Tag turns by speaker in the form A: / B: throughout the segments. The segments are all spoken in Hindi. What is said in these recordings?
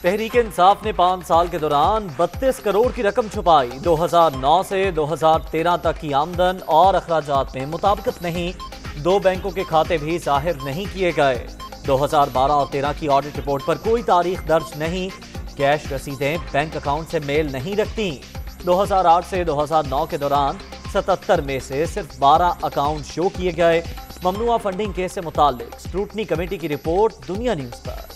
A: तहरीक इंसाफ ने 5 साल के दौरान 32 करोड़ की रकम छुपाई। 2009 से 2013 तक की आमदन और अखराजात में मुताबिकत नहीं। 2 बैंकों के खाते भी जाहिर नहीं किए गए। 2012 और 13 की ऑडिट रिपोर्ट पर कोई तारीख दर्ज नहीं। कैश रसीदें बैंक अकाउंट से मेल नहीं रखती। 2008 से 2009 के दौरान 77 में से सिर्फ 12 अकाउंट शो किए गए। ममनुआ फंडिंग केस से मुताल्लिक स्क्रूटनी कमेटी की रिपोर्ट दुनिया न्यूज पर।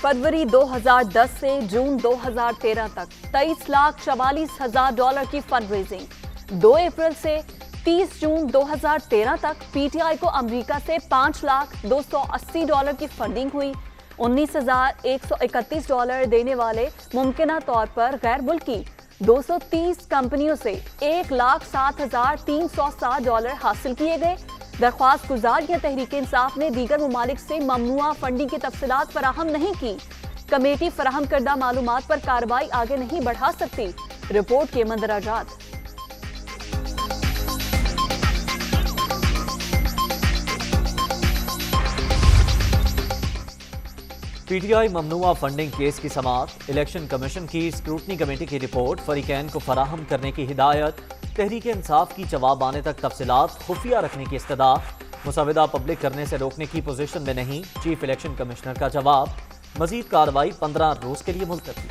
B: फरवरी 2010 से जून 2013 तक $23,44,000 की फंड रेजिंग। 2 अप्रैल से 30 जून 2013 तक पीटीआई को अमेरिका से $5,280 की फंडिंग हुई। $19,131 देने वाले मुमकिना तौर पर गैर मुल्की 230 कंपनियों से $1,07,360 हासिल किए गए। दरख्वास्त गुजार या तहरीक इंसाफ ने दीगर ममालिक से ममनुआ फंडिंग की तफसीलात फराहम नहीं की। कमेटी फराहम करदा मालूमात पर कार्रवाई आगे नहीं बढ़ा सकती। रिपोर्ट के मंदराजात।
A: पीटीआई ममनुआ फंडिंग केस की समाअत। इलेक्शन कमीशन की स्क्रूटनी कमेटी की रिपोर्ट फरीकैन को फराहम करने की हिदायत। तहरीक इंसाफ की जवाब आने तक तफसीलात खुफिया रखने की इस्तदा। मुसविदा पब्लिक करने से रोकने की पोजीशन में नहीं। चीफ इलेक्शन कमिश्नर का जवाब। मजीद कार्रवाई 15 रोज के लिए मुलतवी।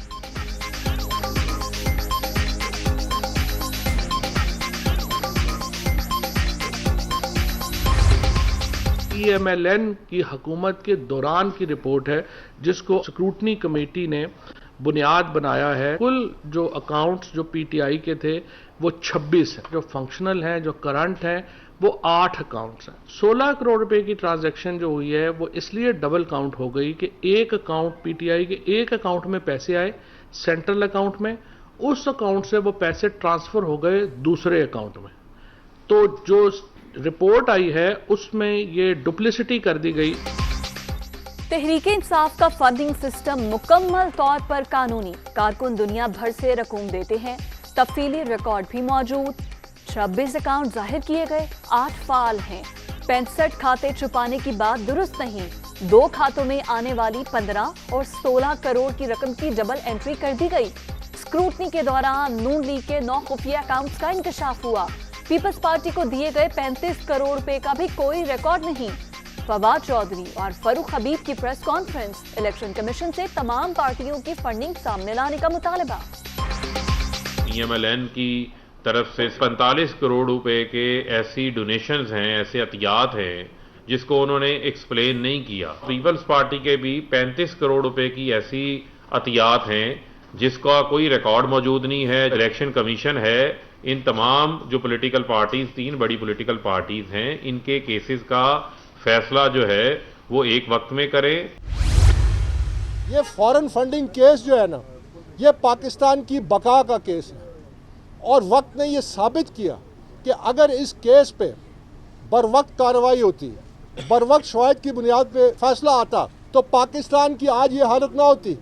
C: PMLN की हुकूमत के दौरान की रिपोर्ट है, जिसको स्क्रूटनी कमेटी ने बुनियाद बनाया है। कुल जो अकाउंट्स जो पीटीआई के थे वो 26 हैं, जो फंक्शनल हैं, जो करंट हैं, वो 8 अकाउंट्स हैं। 16 करोड़ रुपए की ट्रांजैक्शन जो हुई है वो इसलिए डबल काउंट हो गई कि एक अकाउंट पीटीआई के एक अकाउंट में पैसे आए सेंट्रल अकाउंट में, उस अकाउंट से वो पैसे ट्रांसफर हो गए दूसरे अकाउंट में। तो जो रिपोर्ट आई है उसमें ये डुप्लिसिटी कर दी गई।
B: तहरीक इंसाफ का फंडिंग सिस्टम मुकम्मल तौर पर कानूनी। कारकुन दुनिया भर से रकूम देते हैं। तफसीली रिकॉर्ड भी मौजूद। 26 अकाउंट जाहिर किए गए, 8 फाल हैं। 65 खाते छुपाने की बात दुरुस्त नहीं। 2 खातों में आने वाली 15 और 16 करोड़ की रकम की डबल एंट्री कर दी गई। स्क्रूटनी के दौरान नून लीग के 9 खुफिया अकाउंट्स का इंकशाफ हुआ। पीपल्स पार्टी को दिए गए 35 करोड़ रुपए का भी कोई रिकॉर्ड नहीं। फवाद चौधरी और फरूख हबीब की प्रेस कॉन्फ्रेंस। इलेक्शन कमीशन से तमाम पार्टियों की फंडिंग सामने लाने का मुतालबा।
D: PMLN की तरफ से 45 करोड़ रुपए के ऐसी डोनेशंस हैं, ऐसे अतियात हैं जिसको उन्होंने एक्सप्लेन नहीं किया। पीपल्स पार्टी के भी 35 करोड़ रुपए की ऐसी अतियात हैं जिसका कोई रिकॉर्ड मौजूद नहीं है। इलेक्शन कमीशन है, इन तमाम जो पॉलिटिकल पार्टीज, 3 बड़ी पॉलिटिकल पार्टीज हैं, इनके केसेस का फैसला जो है वो एक वक्त में करे।
E: ये फॉरेन फंडिंग केस जो है ना, ये पाकिस्तान की बका का केस है और वक्त ने ये साबित किया कि अगर इस केस पे बर वक्त कार्रवाई होती, बर वक्त शवाहिद की बुनियाद पे फैसला आता, तो पाकिस्तान की आज ये हालत ना होती।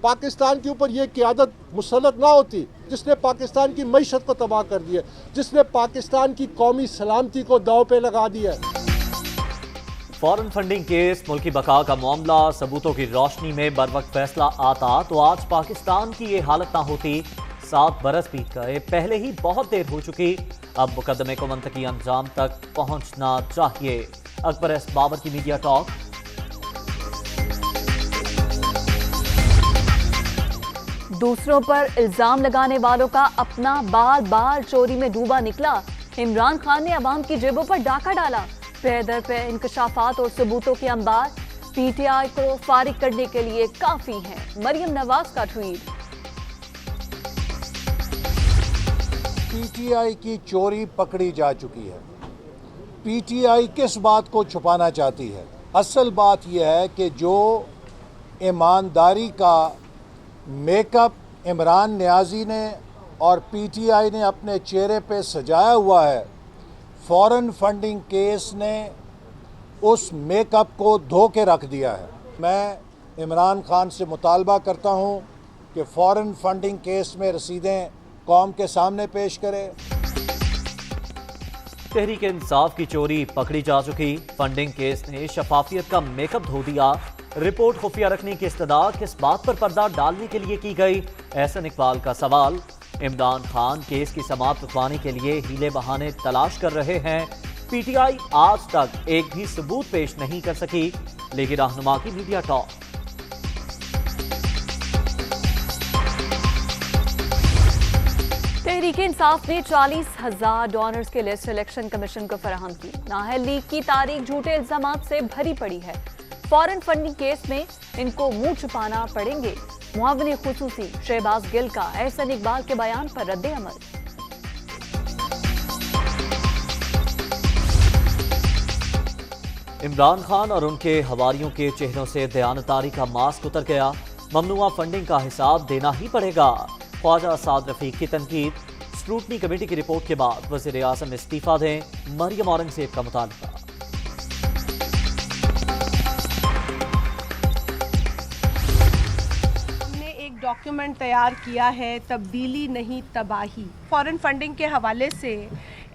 E: पाकिस्तान के ऊपर ये क़यादत मुसल्लत ना होती जिसने पाकिस्तान की मईशत को तबाह कर दिया, जिसने पाकिस्तान की कौमी सलामती को दांव पे लगा दिया।
A: फॉरेन फंडिंग केस, मुल्की बका का मामला, सबूतों की रोशनी में बर वक्त फैसला आता तो आज पाकिस्तान की ये हालत ना होती। 7 बरस बीत गए, पहले ही बहुत देर हो चुकी। अब मुकदमे को मंतकी अंजाम तक पहुंचना चाहिए। अकबर एस बाबर की मीडिया टॉक।
B: दूसरों पर इल्जाम लगाने वालों का अपना बाल बाल चोरी में डूबा निकला। इमरान खान ने अवाम की जेबों पर डाका डाला। पे दर पे इंकशाफात और सबूतों के अंबार पीटीआई को फारिग करने के लिए काफी हैं। मरियम नवाज का ट्वीट।
F: पीटीआई की चोरी पकड़ी जा चुकी है। पीटीआई किस बात को छुपाना चाहती है? असल बात यह है कि जो ईमानदारी का मेकअप इमरान नियाज़ी ने और पीटीआई ने अपने चेहरे पे सजाया हुआ है, फॉरेन फंडिंग केस ने उस मेकअप को धो के रख दिया है। मैं इमरान खान से मुतालबा करता हूं कि फॉरेन फंडिंग केस में रसीदें कौम के सामने पेश करे।
A: तहरीक इंसाफ की चोरी पकड़ी जा चुकी। फंडिंग केस ने शफाफियत का मेकअप धो दिया। रिपोर्ट खुफिया रखने की इस्तदा किस बात पर पर्दा डालने के लिए की गई? एहसन इकबाल का सवाल। इमरान खान केस की समाअत रुकवाने के लिए हीले बहाने तलाश कर रहे हैं। पीटीआई आज तक एक भी सबूत पेश नहीं कर सकी, लेकिन रहनुमा की मीडिया टॉक।
B: तहरीक इंसाफ ने 40,000 डोनर्स की लिस्ट इलेक्शन कमीशन को फराहम की। नाहल लीग की तारीख झूठे इल्जामात से भरी पड़ी है। फॉरेन फंडिंग केस में इनको मुंह छुपाना पड़ेंगे। मुआविन खुसूसी शहबाज गिल का एहसन इकबाल के बयान पर रद्द अमल।
A: इमरान खान और उनके हवारियों के चेहरों से दयानतदारी का मास्क उतर गया। ममनुआ फंडिंग का हिसाब देना ही पड़ेगा। ख्वाजा साद रफीक की तनकीद। स्क्रूटनी कमेटी की रिपोर्ट के बाद वज़ीर आज़म इस्तीफा दें, मरियम औरंगज़ेब का मुतालबा।
G: डॉक्यूमेंट तैयार किया है, तब्दीली नहीं तबाही। फॉरेन फंडिंग के हवाले से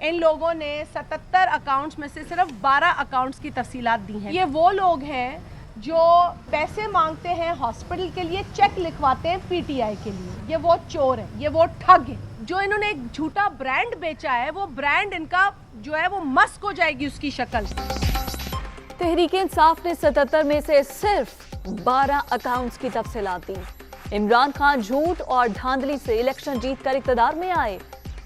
G: इन लोगों ने 77 अकाउंट्स में से सिर्फ 12 अकाउंट्स की तफसीलात दी हैं। ये वो लोग हैं जो पैसे मांगते हैं हॉस्पिटल के लिए, चेक लिखवाते हैं पीटीआई के लिए। ये वो चोर हैं, ये वो ठग हैं। जो इन्होंने एक झूठा ब्रांड बेचा है, वो ब्रांड इनका जो है वो मस्क हो जाएगी उसकी शक्ल।
B: तहरीक इंसाफ ने 77 में से सिर्फ 12 अकाउंट्स की तफसीलात दी। इमरान खान झूठ और धांधली से इलेक्शन जीतकर इक़्तिदार में आए।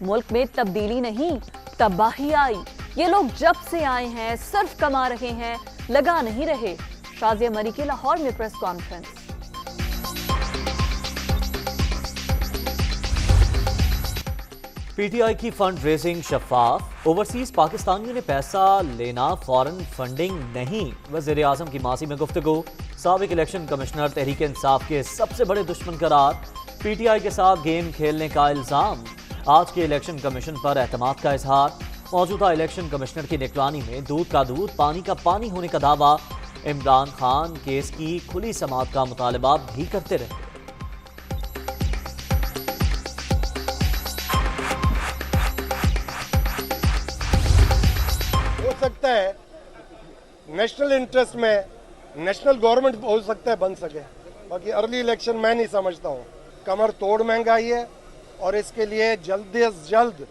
B: मुल्क में तब्दीली नहीं तबाही आई। ये लोग जब से आए हैं सिर्फ कमा रहे हैं, लगा नहीं रहे। शाजिया मरी की लाहौर में प्रेस कॉन्फ्रेंस।
A: पीटीआई की फंड रेजिंग शफाफ। ओवरसीज पाकिस्तानियों ने पैसा लेना फॉरेन फंडिंग नहीं। वज़ीर आज़म की मासी में गुफ्तगू। साबिक इलेक्शन कमिश्नर तहरीक इंसाफ के सबसे बड़े दुश्मन करार। पीटीआई के साथ गेम खेलने का इल्जाम। आज के इलेक्शन कमीशन पर एतमाद का इजहार। मौजूदा इलेक्शन कमिश्नर की निगरानी में दूध का दूध पानी का पानी होने का दावा। इमरान खान केस की खुली समाअत का मुतालबा भी करते रहे।
E: हो सकता है नेशनल इंटरेस्ट में नेशनल गवर्नमेंट हो सकता है बन सके, बाकी अर्ली इलेक्शन मैं नहीं समझता हूँ। कमर तोड़ महंगाई है और इसके लिए जल्द से जल्द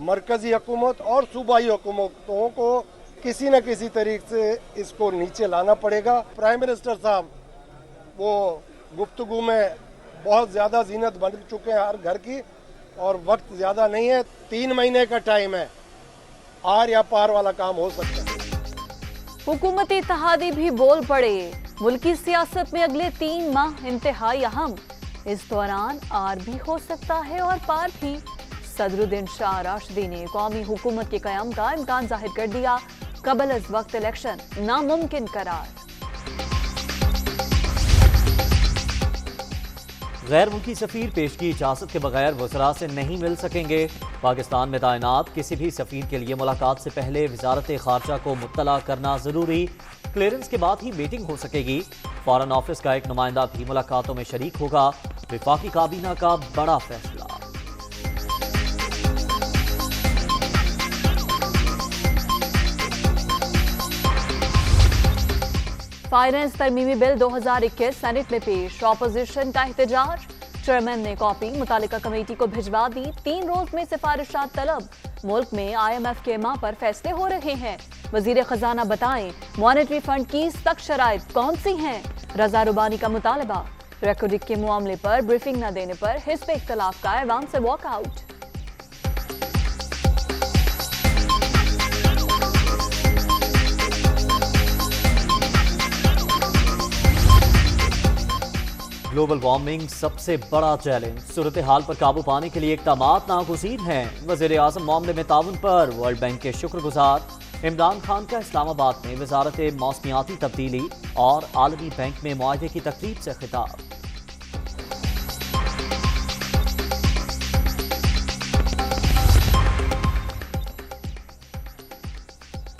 E: मरकजी हुकूमत और सूबाई हुकूमतों को किसी न किसी तरीके से इसको नीचे लाना पड़ेगा। प्राइम मिनिस्टर साहब वो गुफ्तगू में बहुत ज़्यादा जीनत बन चुके हैं हर घर की, और वक्त ज़्यादा नहीं है, 3 महीने का टाइम है, आर या पार वाला काम हो सकता है।
B: हुकूमती इत्तेहादी भी बोल पड़े। मुल्की सियासत में अगले 3 माह इंतहाई अहम। इस दौरान आर भी हो सकता है और पार भी। सदरुद्दीन शाह राशिदी ने कौमी हुकूमत के क़याम का इम्कान जाहिर कर दिया। कबल अज वक्त इलेक्शन नामुमकिन करार।
A: गैर मुल्की सफीर पेश की इजाजत के बगैर वज़रा से नहीं मिल सकेंगे। पाकिस्तान में तैनात किसी भी सफीर के लिए मुलाकात से पहले वजारत खारजा को मुत्तला करना जरूरी। क्लियरेंस के बाद ही मीटिंग हो सकेगी। फॉरेन ऑफिस का एक नुमाइंदा भी मुलाकातों में शरीक होगा। विफाकी काबीना का बड़ा फैसला।
B: फाइनेंस तरमीमी बिल 2021 सेनेट में पेश। ऑपोजिशन का एहतजाज। चेयरमैन ने कॉपी मुतालिका कमेटी को भिजवा दी। 3 रोज में सिफारिशात तलब। मुल्क में IMF के माह पर फैसले हो रहे हैं। वजीर खजाना बताएं मॉनेटरी फंड की सख्त शराइत कौन सी हैं? रजा रुबानी का मुतालबा। रेकॉर्डिंग के मामले पर ब्रीफिंग न देने पर हिस्ब इख्तलाफ का ऐवान से वॉकआउट।
A: ग्लोबल वार्मिंग सबसे बड़ा चैलेंज। सूरत हाल पर काबू पाने के लिए इक़दामात नागुज़ीर हैं। वज़ीर आज़म मामले में ताउन पर वर्ल्ड बैंक के शुक्रगुजार। इमरान खान का इस्लामाबाद में वजारत मौसमियाती तब्दीली और आलमी बैंक में मुआहदे की तकरीब से खिताब।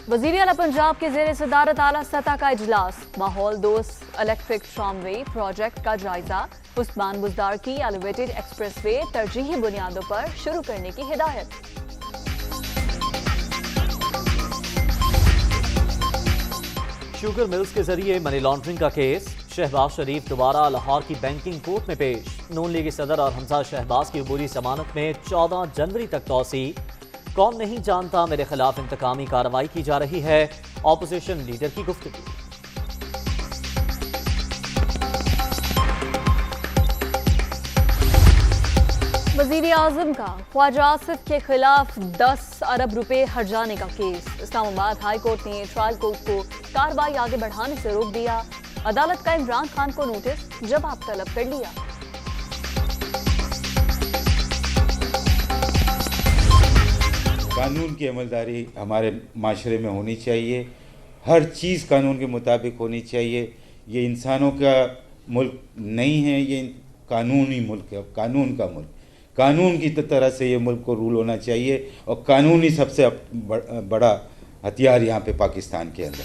B: वज़ीर आला पंजाब के ज़ेर सदारत आला सतह का इजलास। माहौल दोस्त इलेक्ट्रिक ट्रामवे प्रोजेक्ट का जायजा। उस्मान बुज़दार की एलिवेटेड एक्सप्रेसवे तरजीही बुनियादों पर शुरू करने की हिदायत।
A: शुगर मिल्स के जरिए मनी लॉन्ड्रिंग का केस, शहबाज शरीफ दोबारा लाहौर की बैंकिंग कोर्ट में पेश। नून लीगी सदर और हमजा शहबाज की अबूरी जमानत में 14 जनवरी तक तौसी। कौन नहीं जानता मेरे खिलाफ इंतकामी कार्रवाई की जा रही है, ऑपोजिशन लीडर की गुफ्तगू।
B: वज़ीर आज़म का ख्वाजा आसिफ के खिलाफ 10 अरब रुपए हर्जाने का केस। इस्लामाबाद हाई कोर्ट ने ट्रायल कोर्ट को कार्रवाई आगे बढ़ाने से रोक दिया। अदालत का इमरान खान को नोटिस जवाब तलब कर लिया।
H: कानून की अमलदारी हमारे माशरे में होनी चाहिए, हर चीज़ कानून के मुताबिक होनी चाहिए। ये इंसानों का मुल्क नहीं है, ये कानूनी मुल्क है, कानून का मुल्क। कानून की तरह से ये मुल्क को रूल होना चाहिए और कानून ही सबसे बड़ा हथियार यहाँ पे पाकिस्तान के अंदर।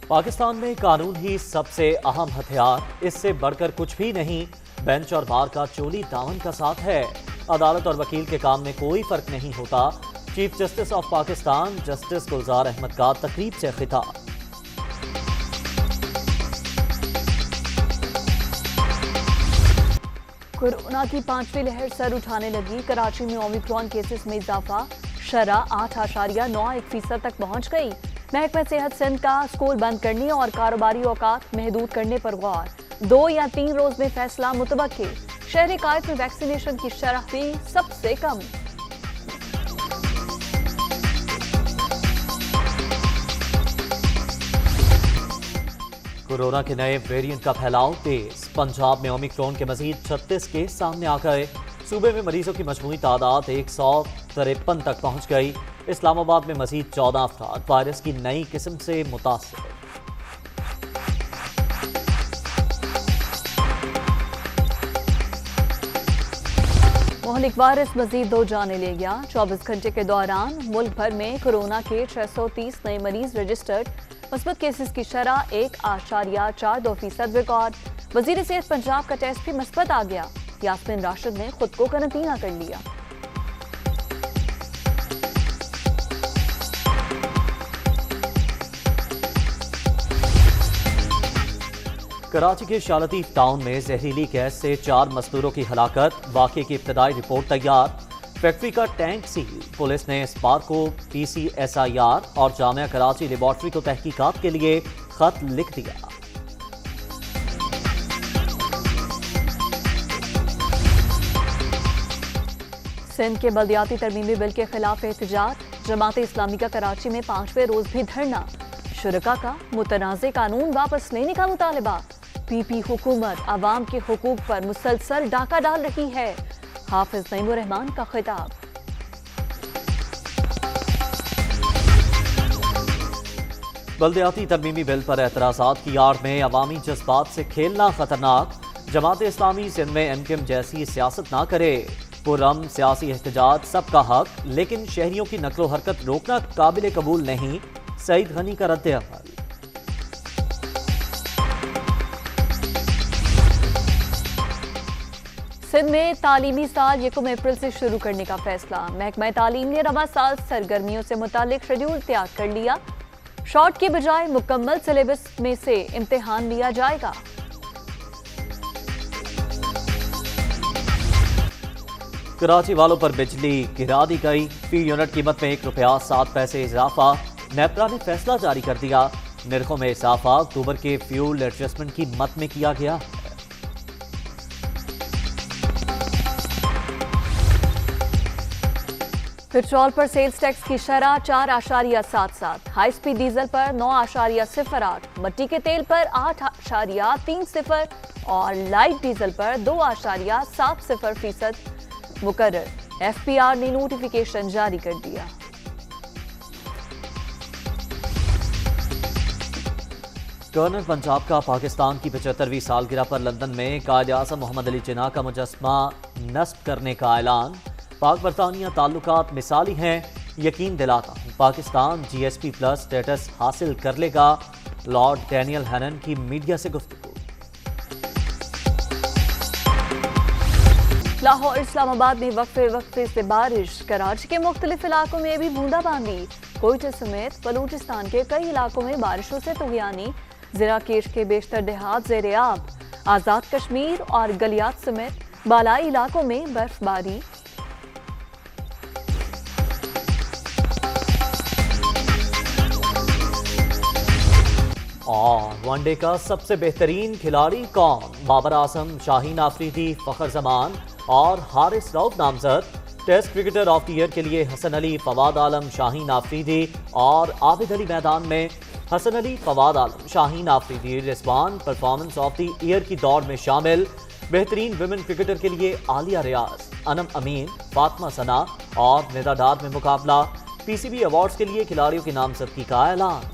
A: पाकिस्तान में कानून ही सबसे अहम हथियार, इससे बढ़कर कुछ भी नहीं। बेंच और बार का चोली दामन का साथ है। अदालत और वकील के काम में कोई फर्क नहीं होता। Chief justice of Pakistan justice Gulzar Ahmed का तकरीब से खिताब।
B: कोरोना की 5वीं लहर सर उठाने लगी। कराची में ओमिक्रॉन केसेस में इजाफा, शरह 8.91% तक पहुंच गई। महकमा सेहत सिंध का स्कूल बंद करने और कारोबारी औकात महदूद करने पर गौर। 2 या 3 रोज में फैसला मुतवक्किल। शहरी कायद में वैक्सीनेशन की शरह भी सबसे कम।
A: कोरोना के नए वेरिएंट का फैलाव तेज। पंजाब में ओमिक्रॉन के मजीद 36 केस सामने आ गए। सूबे में मरीजों की मजमूई तादाद 153 तक पहुंच गई। इस्लामाबाद में मजीद 14 अफराद वायरस की नई किस्म से मुतासर।
B: मोहलिक वायरस मजीद 2 जाने ले गया। 24 घंटे के दौरान मुल्क भर में कोरोना के 630 नए मरीज रजिस्टर्ड। मस्बत केसेस की शरह 1.42% रिकॉर्ड। वजीर सेहत पंजाब का टेस्ट भी मस्बत आ गया। यास्मीन राशिद ने खुद को क्वारंटीना कर लिया।
A: कराची के शालतीफ टाउन में जहरीली गैस से 4 मजदूरों की हलाकत। वाक़े की इब्तदाई रिपोर्ट तैयार। फैक्ट्री का टैंक सील। पुलिस ने स्पार्क को PCSIR और जामिया कराची लेबॉर्ट्री को तहकीकात के लिए खत लिख दिया।
B: सिंध के बल्दियाती तरमीमी बिल के खिलाफ एहतजाज। जमात इस्लामी का कराची में 5वें रोज भी धरना। शुरका का मुतनाज़े कानून वापस लेने का मुतालबा। PP हुकूमत आवाम के हुकूक पर मुसलसल डाका डाल रही है। हाफिज नईमुर रहमान का खिताब।
A: बल्दियाती तरमीमी बिल पर एतराज़ात की आड़ में अवामी जज्बात से खेलना खतरनाक। जमात इस्लामी सिंध में MKM जैसी सियासत ना करे। पुरअमन सियासी एहतजाज सबका हक, लेकिन शहरियों की नकलो हरकत रोकना काबिल कबूल नहीं। सईद गनी का रद्द अमल।
B: सिंध में तालीमी साल 1 अप्रैल से शुरू करने का फैसला। महकमा तालीम ने रवा साल सरगर्मियों से मुतालिक शेड्यूल तैयार कर लिया। शॉर्ट के बजाय मुकम्मल सिलेबस में से इम्तिहान लिया जाएगा।
A: कराची वालों पर बिजली गिरा दी गई। फी यूनिट कीमत में ₹1.07 इजाफा। नेपरा ने फैसला जारी कर दिया। निर्खों में इजाफा अक्टूबर के फ्यूल एडजस्टमेंट की मद में किया गया।
B: पेट्रोल पर सेल्स टैक्स की शरह 4.77। हाई स्पीड डीजल पर 9.08। मट्टी के तेल पर 8.30 और लाइट डीजल पर 2.70% मुकर्रर। FPR ने नोटिफिकेशन जारी कर दिया।
A: गवर्नर पंजाब का पाकिस्तान की 75वीं सालगिरह पर लंदन में कायद आज़म मोहम्मद अली जिन्ना का मुजस्समा नस्ब करने का ऐलान। पाक बरतानिया ताल्लुकात मिसाली हैं, यकीन दिलाता हूँ पाकिस्तान GSP+ स्टेटस हासिल कर लेगा। लॉर्ड डैनियल हैनन की मीडिया से गुफ्तगू।
B: लाहौर इस्लामाबाद में वक्फे से बारिश, कराची के मुख्तलिफ इलाकों में भी बूंदाबांदी, कोयटा समेत बलूचिस्तान के कई इलाकों में बारिशों से तुगयानी, ज़राकेश के बेशतर देहात ज़ेरे आब, आज़ाद कश्मीर और गलियात समेत बालाई इलाकों में बर्फबारी।
A: और वनडे का सबसे बेहतरीन खिलाड़ी कौन? बाबर आजम, शाहीन आफरीदी, फखर जमान और हारिस रऊफ नामजद। Test cricketer of the year के लिए हसन अली, फवाद आलम, शाहीन आफरीदी और आबिद अली मैदान में। Hasan Ali, Fawad Alam, Shaheen Afridi Rizwan performance of the year की दौड़ में शामिल। बेहतरीन विमेन क्रिकेटर के लिए आलिया रियाज, अनम अमीन, फातिमा सना और निदा डार में मुकाबला। पीसीबी अवार्ड्स के लिए खिलाड़ियों की नामजदगी का ऐलान।